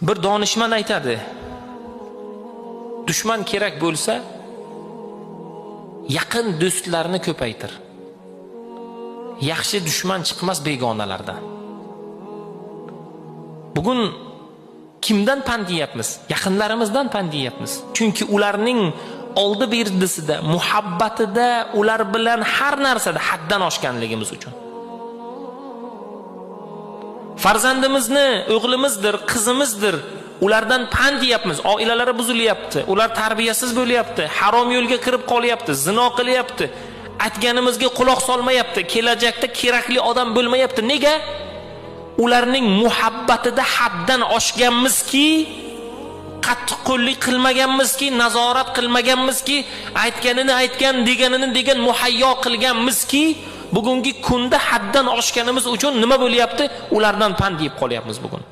Bir donishmand aytadi, dushman kerak bo'lsa, yaqin do'stlarni ko'paytir. Yaxshi dushman chiqmas begonalardan. Bugun kimdan pand yeyapmiz? Yaqinlarimizdan pand yeyapmiz. Chunki ularning oldi berdisida, muhabbatida, ular bilan har narsada haddan oshganligimiz uchun. Farzandimizni, o'g'limizdir, qizimizdir, ulardan pand yeyapmiz. Oilalari buzilyapti, ular tarbiyasiz bo'lyapti, harom yo'lga kirib qolyapti, zino qilyapti. Aytganimizga quloq solmayapti, kelajakda kerakli odam bo'lmayapti. Nega? Ularning muhabbatida haddan oshganmizki, qattiqqo'llik qilmaganmizki, nazorat qilmaganmizki, aytganini aytgan, deganini degan, muhayyo qilganmizki, bugungi kunda haddan oshganimiz uchun nima bo'lyapti? Ulardan pand yeb qolyapmiz bugun.